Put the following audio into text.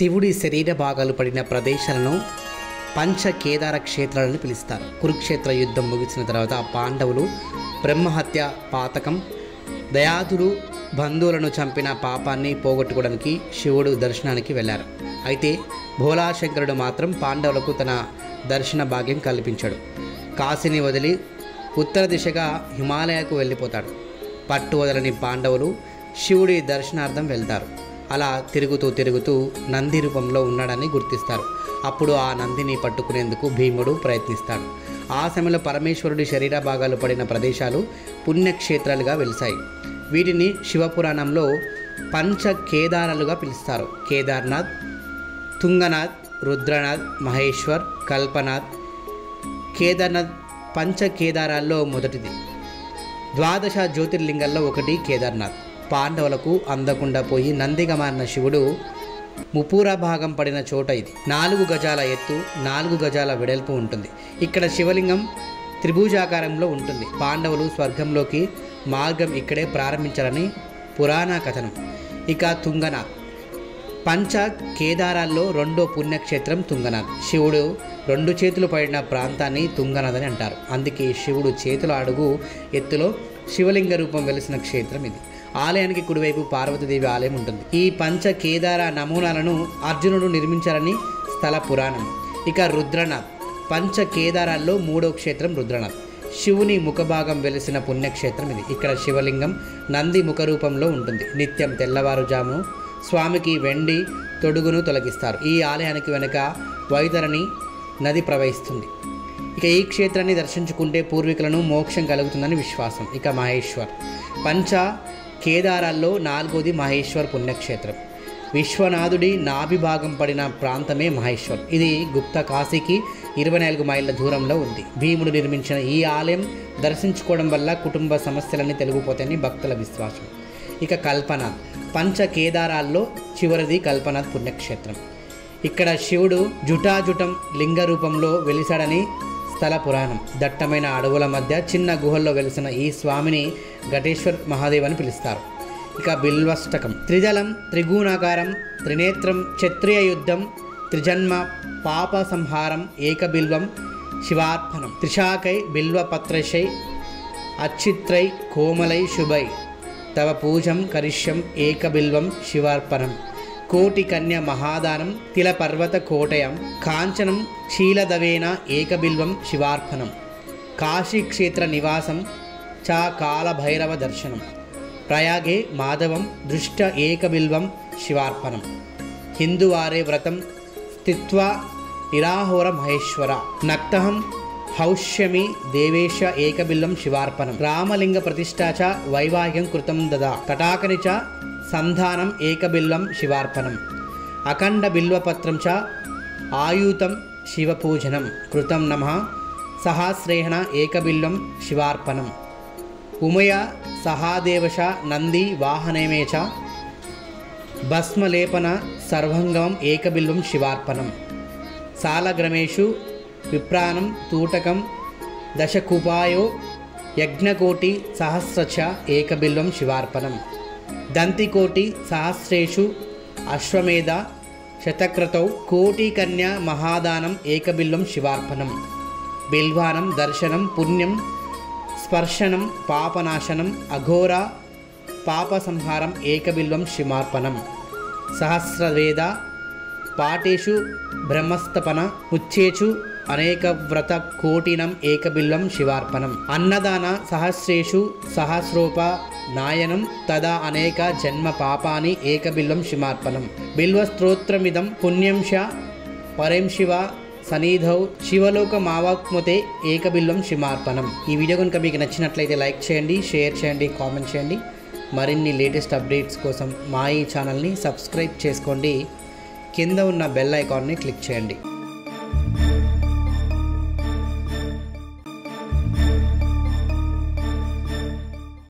శివుడి శరీర భాగాలు పడిన ప్రదేశాలను పంచ కేదార క్షేత్రాలను పిలుస్తారు. కురుక్షేత్ర యుద్ధం ముగిసిన తర్వాత పాండవులు బ్రహ్మహత్య పాతకం దయాదుడు బంధువులను చంపిన పాపాన్ని పోగొట్టుకోవడానికి శివుడు దర్శనానికి వెళ్ళారు. అయితే భోలాశంకరుడు మాత్రం పాండవులకు తన దర్శన భాగ్యం కల్పించాడు. కాశీని వదిలి ఉత్తర దిశగా హిమాలయకు వెళ్ళిపోతాడు. పట్టు వదలని పాండవులు శివుడి దర్శనార్థం వెళ్తారు. అలా తిరుగుతూ నంది రూపంలో ఉన్నాడని గుర్తిస్తారు. అప్పుడు ఆ నందిని పట్టుకునేందుకు భీముడు ప్రయత్నిస్తాడు. ఆ సమయంలో పరమేశ్వరుడి శరీర భాగాలు పడిన ప్రదేశాలు పుణ్యక్షేత్రాలుగా వెలిశాయి. వీటిని శివపురాణంలో పంచ కేదారాలుగా పిలుస్తారు. కేదార్నాథ్, తుంగనాథ్, రుద్రనాథ్, మహేశ్వర్, కల్పనాథ్. కేదార్నాథ్ పంచ కేదారాల్లో మొదటిది. ద్వాదశ జ్యోతిర్లింగాల్లో ఒకటి కేదార్నాథ్. పాండవులకు అందకుండా పోయి నందిగా మారిన శివుడు ముపూరా భాగం పడిన చోట ఇది. 4 గజాల ఎత్తు, 4 గజాల వెడల్పు ఉంటుంది. ఇక్కడ శివలింగం త్రిభుజాకారంలో ఉంటుంది. పాండవులు స్వర్గంలోకి మార్గం ఇక్కడే ప్రారంభించారని పురాణ కథనం. ఇక తుంగనాథ్ పంచ కేదారాల్లో రెండో పుణ్యక్షేత్రం తుంగనాథ్. శివుడు 2 చేతులు పడిన ప్రాంతాన్ని తుంగనాథ్ అని అంటారు. అందుకే శివుడు చేతుల అడుగు ఎత్తులో శివలింగ రూపం వెలిసిన క్షేత్రం ఇది. ఆలయానికి కుడివైపు పార్వతీదేవి ఆలయం ఉంటుంది. ఈ పంచ కేదార నమూనాలను అర్జునుడు నిర్మించారని స్థల పురాణం. ఇక రుద్రనాథ్ పంచ కేదారాల్లో 3వ క్షేత్రం రుద్రనాథ్. శివుని ముఖభాగం వెలిసిన పుణ్యక్షేత్రం ఇది. ఇక్కడ శివలింగం నంది ముఖ రూపంలో ఉంటుంది. నిత్యం తెల్లవారుజాము స్వామికి వెండి తొడుగును తొలగిస్తారు. ఈ ఆలయానికి వెనుక వైతరణి నది ప్రవహిస్తుంది. ఇక ఈ క్షేత్రాన్ని దర్శించుకుంటే పూర్వీకులను మోక్షం కలుగుతుందని విశ్వాసం. ఇక మహేశ్వర్ పంచ కేదారాల్లో 4వది మహేశ్వర్ పుణ్యక్షేత్రం. విశ్వనాథుడి నాభిభాగం పడిన ప్రాంతమే మహేశ్వర్. ఇది గుప్త కాశీకి 24 మైళ్ళ దూరంలో ఉంది. భీముడు నిర్మించిన ఈ ఆలయం దర్శించుకోవడం వల్ల కుటుంబ సమస్యలన్నీ తొలగిపోతాయని భక్తుల విశ్వాసం. ఇక కల్పనాథ్ పంచ కేదారాల్లో చివరిది కల్పనాథ్ పుణ్యక్షేత్రం. ఇక్కడ శివుడు జుటాజుటం లింగ రూపంలో వెలిశాడని స్థల పురాణం. దట్టమైన అడవుల మధ్య చిన్న గుహల్లో వెలిసిన ఈ స్వామిని ఘటేశ్వర్ మహాదేవ్ అని పిలుస్తారు. ఇక బిల్వష్టకం త్రిదళం, త్రిగుణాకారం, త్రినేత్రం, క్షత్రియ యుద్ధం, త్రిజన్మ పాప సంహారం, ఏకబిల్వం శివార్పణం, త్రిశాకై బిల్వపత్రశై అచ్చిత్రై కోమలై శుభై తవ పూజం కరిష్యం ఏకబిల్వం శివార్పణం, కోటి కన్య మహాదానం తిల పర్వత కోటయం కాంచనం శీలదవేన ఏకబిల్వం శివార్పణం, కాశీక్షేత్ర నివాసం చ కాలభైరవ దర్శనం, ప్రయాగే మాధవం దృష్ట ఏకబిల్వం శివార్పణం, హిందువారే వ్రతం స్థిత్వా నిరాహోర మహేశ్వర, నక్తహం హౌష్యమి దేవేశ ఏకబిల్వం శివార్పణం, రామలింగ ప్రతిష్టా చ వైవాహికం కృతం దదా తటాకని చ సంధానం ఏకబిల్వం శివార్పణం, అఖండ బిల్వపత్రం చ ఆయుతం శివపూజనం కృతం నమః సహస్రేణ ఏకబిల్వం శివార్పణం, ఉమయ సహాదేవశ నంది వాహనేమే చ భస్మలేపన సర్వంగం ఏకబిల్వం శివార్పణం, సాలగ్రమేషు విప్రాణం తూటకం దశకూపాయో యజ్ఞకోటి సహస్రచ ఏకబిల్వం శివార్పణం, దంతికోటి సహస్రేషు అశ్వమేధ శతక్రతౌ కోటి కన్యా మహాదానం ఏకబిల్వం శివార్పణం, బిల్వానం దర్శనం పుణ్యం స్పర్శనం పాపనాశనం అఘోర పాప సంహారం ఏకబిల్వం శివార్పణం, సహస్రవేద పాఠేషు బ్రహ్మస్తపన ముచ్చేచు అనేక వ్రత కోటినం ఏకబిల్వం శివార్పణం, అన్నదాన సహస్రేషు సహస్రోప నాయనం తదా అనేక జన్మ పాపాని ఏకబిల్వం శివార్పణం, బిల్వస్తోత్రమిదం పుణ్యం శ పరం శివ సన్నిధౌ శివలోకమావాప్నుతే ఏకబిల్వం శివార్పణం. ఈ వీడియో కనుక మీకు నచ్చినట్లయితే లైక్ చేయండి, షేర్ చేయండి, కామెంట్ చేయండి. మరిన్ని లేటెస్ట్ అప్డేట్స్ కోసం మా ఈ ఛానల్ని సబ్స్క్రైబ్ చేసుకోండి. కింద ఉన్న బెల్ ఐకాన్ని క్లిక్ చేయండి.